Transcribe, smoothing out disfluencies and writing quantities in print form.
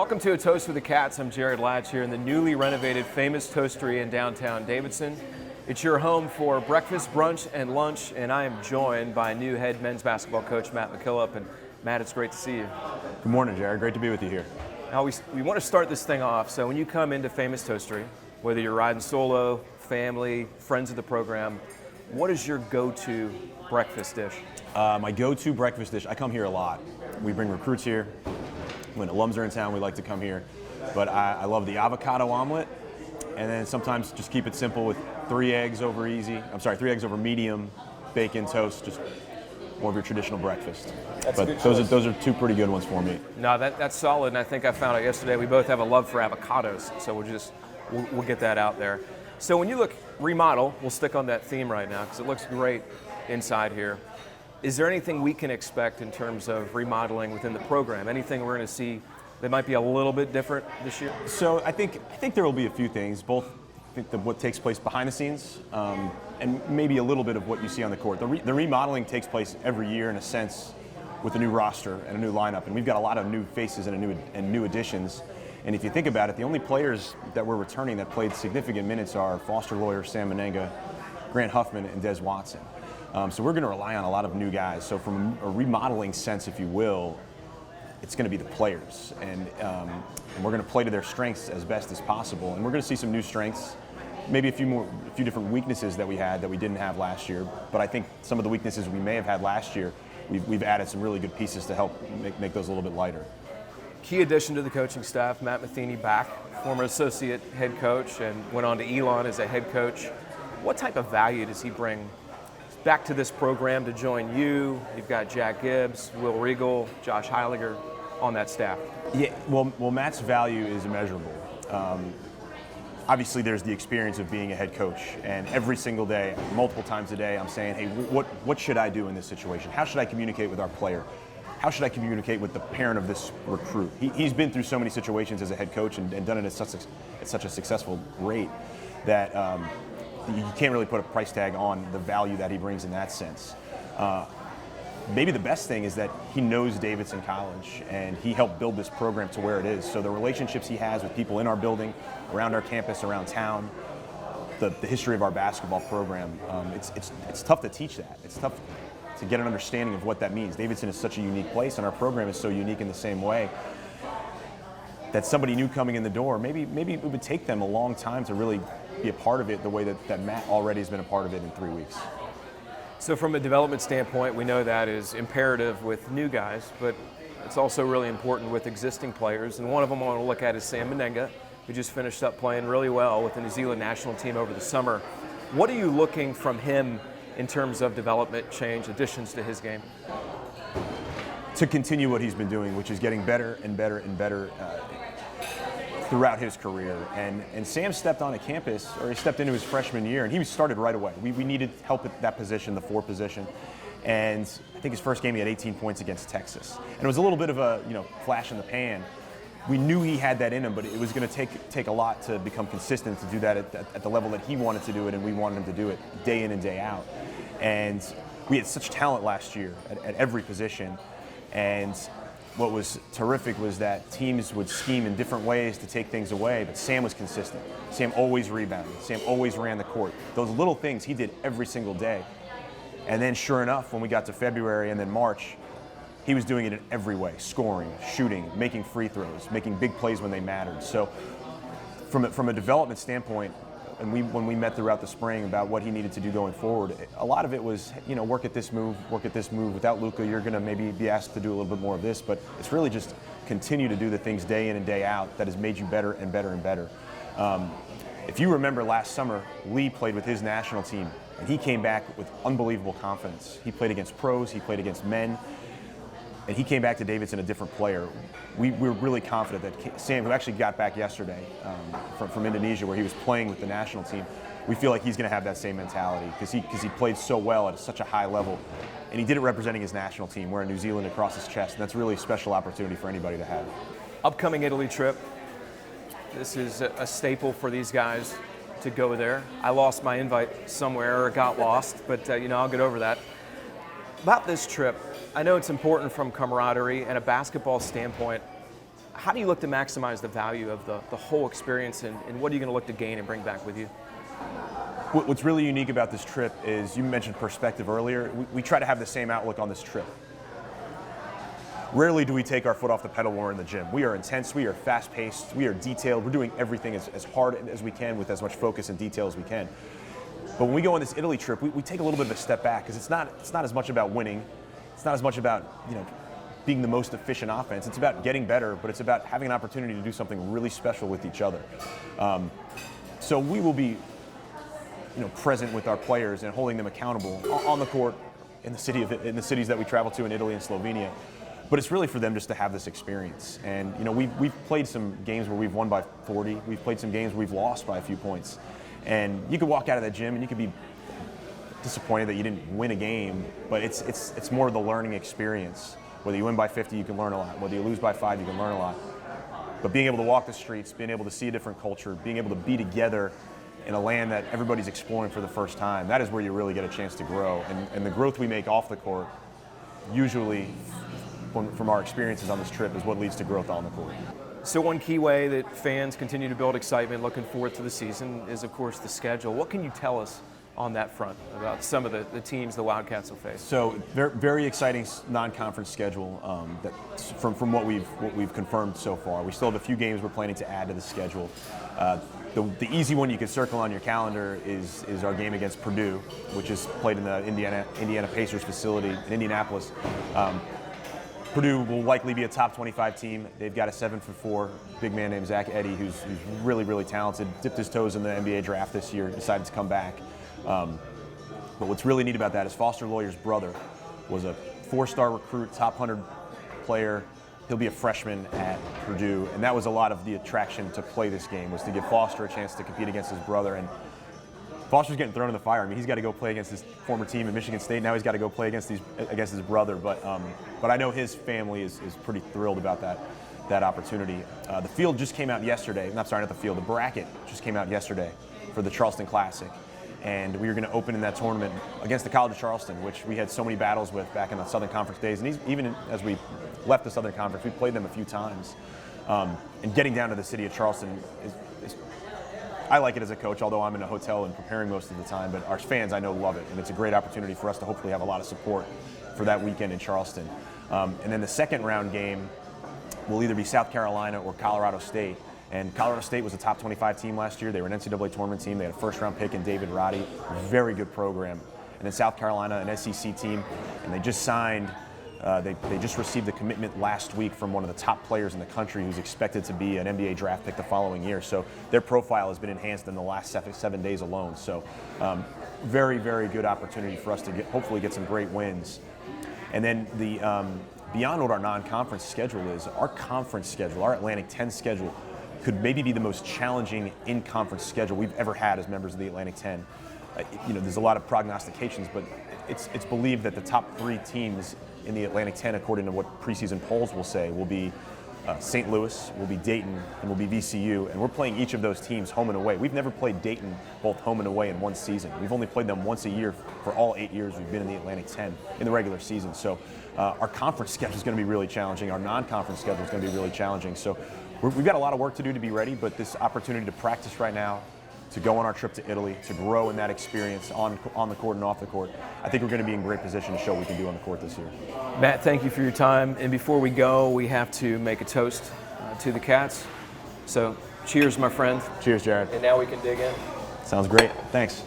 Welcome to A Toast with the Cats. I'm Jarod Latch here in the newly renovated Famous Toastery in downtown Davidson. It's your home for breakfast, brunch, and lunch, and I am joined by new head men's basketball coach Matt McKillop. And Matt, it's great to see you. Good morning, Jarod. Great to be with you here. Now we want to start this thing off. So when you come into Famous Toastery, whether you're riding solo, family, friends of the program, what is your go-to breakfast dish? My go-to breakfast dish, I come here a lot. We bring recruits here. When alums are in town, we like to come here. But I love the avocado omelet, and then sometimes just keep it simple with 3 eggs over medium, bacon, toast, just more of your traditional breakfast. But those are 2 pretty good ones for me. No, that's solid, and I think I found out yesterday we both have a love for avocados, so we'll get that out there. So when you look remodel, we'll stick on that theme right now because it looks great inside here. Is there anything we can expect in terms of remodeling within the program? Anything we're going to see that might be a little bit different this year? So I think there will be a few things, both what takes place behind the scenes and maybe a little bit of what you see on the court. The remodeling takes place every year in a sense with a new roster and a new lineup, and we've got a lot of new faces and new additions. And if you think about it, the only players that we're returning that played significant minutes are Foster Loyer, Sam Menenga, Grant Huffman, and Des Watson. So we're going to rely on a lot of new guys. So from a remodeling sense, if you will, it's going to be the players. And we're going to play to their strengths as best as possible. And we're going to see some new strengths, maybe a few different weaknesses that we had that we didn't have last year. But I think some of the weaknesses we may have had last year, we've added some really good pieces to help make those a little bit lighter. Key addition to the coaching staff, Matt Matheny back, former associate head coach, and went on to Elon as a head coach. What type of value does he bring back to this program to join you? You've got Jack Gibbs, Will Regal, Josh Heiliger on that staff. Yeah, well, Matt's value is immeasurable. Obviously, there's the experience of being a head coach, and every single day, multiple times a day, I'm saying, hey, what should I do in this situation? How should I communicate with our player? How should I communicate with the parent of this recruit? He's been through so many situations as a head coach and done it at such a successful rate that you can't really put a price tag on the value that he brings in that sense. Maybe the best thing is that he knows Davidson College and he helped build this program to where it is. So the relationships he has with people in our building, around our campus, around town, the history of our basketball program, it's tough to teach that. It's tough to get an understanding of what that means. Davidson is such a unique place and our program is so unique in the same way that somebody new coming in the door, maybe it would take them a long time to really be a part of it the way that Matt already has been a part of it in 3 weeks. So from a development standpoint, we know that is imperative with new guys, but it's also really important with existing players. And one of them I want to look at is Sam Menenga, who just finished up playing really well with the New Zealand national team over the summer. What are you looking from him in terms of development, change, additions to his game? To continue what he's been doing, which is getting better and better and better throughout his career. And Sam stepped on a campus, or he stepped into his freshman year, and he started right away. We needed help at that position, the 4 position. And I think his first game he had 18 points against Texas. And it was a little bit of a flash in the pan. We knew he had that in him, but it was going to take a lot to become consistent to do that at the level that he wanted to do it, and we wanted him to do it day in and day out. And we had such talent last year at every position. And what was terrific was that teams would scheme in different ways to take things away, but Sam was consistent. Sam always rebounded. Sam always ran the court. Those little things he did every single day. And then sure enough, when we got to February and then March, he was doing it in every way, scoring, shooting, making free throws, making big plays when they mattered. So from a development standpoint, and when we met throughout the spring about what he needed to do going forward, a lot of it was, work at this move, work at this move. Without Luka, you're going to maybe be asked to do a little bit more of this, but it's really just continue to do the things day in and day out that has made you better and better and better. If you remember last summer, Lee played with his national team, and he came back with unbelievable confidence. He played against pros, he played against men, and he came back to Davidson a different player. We're really confident that Sam, who actually got back yesterday from Indonesia where he was playing with the national team, we feel like he's going to have that same mentality because he played so well at such a high level, and he did it representing his national team, wearing New Zealand across his chest, and that's really a special opportunity for anybody to have. Upcoming Italy trip. This is a staple for these guys to go there. I lost my invite somewhere or got lost, but I'll get over that. About this trip, I know it's important from camaraderie and a basketball standpoint. how do you look to maximize the value of the whole experience, and what are you going to look to gain and bring back with you? What's really unique about this trip is, you mentioned perspective earlier, we try to have the same outlook on this trip. Rarely do we take our foot off the pedal when we're in the gym. We are intense, we are fast-paced, we are detailed, we're doing everything as hard as we can with as much focus and detail as we can. But when we go on this Italy trip, we take a little bit of a step back, because it's not as much about winning, it's not as much about being the most efficient offense. It's about getting better, but it's about having an opportunity to do something really special with each other. So we will be present with our players and holding them accountable on the court in the cities that we travel to in Italy and Slovenia. But it's really for them just to have this experience. And we've played some games where we've won by 40. We've played some games where we've lost by a few points. And you could walk out of that gym and you could be disappointed that you didn't win a game, but it's more of the learning experience. Whether you win by 50, you can learn a lot. Whether you lose by 5, you can learn a lot. But being able to walk the streets, being able to see a different culture, being able to be together in a land that everybody's exploring for the first time, that is where you really get a chance to grow. And the growth we make off the court, usually from our experiences on this trip, is what leads to growth on the court. So one key way that fans continue to build excitement looking forward to the season is, of course, the schedule. What can you tell us on that front about some of the teams the Wildcats will face? So very exciting non-conference schedule from what we've confirmed so far. We still have a few games we're planning to add to the schedule. The easy one you can circle on your calendar is our game against Purdue, which is played in the Indiana Pacers facility in Indianapolis. Purdue will likely be a top 25 team. They've got a 7'4" big man named Zach Edey, who's really talented. Dipped his toes in the NBA draft this year, decided to come back. But what's really neat about that is Foster Loyer's brother was a 4-star recruit, top 100 player. He'll be a freshman at Purdue, and that was a lot of the attraction to play this game, was to give Foster a chance to compete against his brother. And Foster's getting thrown in the fire. I mean, he's got to go play against his former team at Michigan State. Now he's got to go play against his brother. But I know his family is pretty thrilled about that opportunity. The field just came out yesterday. Not the field. The bracket just came out yesterday for the Charleston Classic. And we were going to open in that tournament against the College of Charleston, which we had so many battles with back in the Southern Conference days. And even as we left the Southern Conference, we played them a few times. And getting down to the city of Charleston is I like it as a coach, although I'm in a hotel and preparing most of the time. But our fans, I know, love it. And it's a great opportunity for us to hopefully have a lot of support for that weekend in Charleston. And then the second round game will either be South Carolina or Colorado State. And Colorado State was a top 25 team last year. They were an NCAA tournament team. They had a first-round pick in David Roddy. Very good program. And then South Carolina, an SEC team, and they just signed, they just received the commitment last week from one of the top players in the country who's expected to be an NBA draft pick the following year. So their profile has been enhanced in the last 7 days alone. So very good opportunity for us to hopefully get some great wins. And then beyond what our non-conference schedule is, our conference schedule, our Atlantic 10 schedule, could maybe be the most challenging in-conference schedule we've ever had as members of the Atlantic 10. There's a lot of prognostications, but it's believed that the top 3 teams in the Atlantic 10, according to what preseason polls will say, will be St. Louis, will be Dayton, and will be VCU, and we're playing each of those teams home and away. We've never played Dayton both home and away in one season. We've only played them once a year for all 8 years we've been in the Atlantic 10 in the regular season. So our conference schedule is going to be really challenging. Our non-conference schedule is going to be really challenging. So we've got a lot of work to do to be ready, but this opportunity to practice right now, to go on our trip to Italy, to grow in that experience on the court and off the court, I think we're going to be in great position to show what we can do on the court this year. Matt, thank you for your time. And before we go, we have to make a toast to the Cats. So cheers, my friend. Cheers, Jarod. And now we can dig in. Sounds great. Thanks.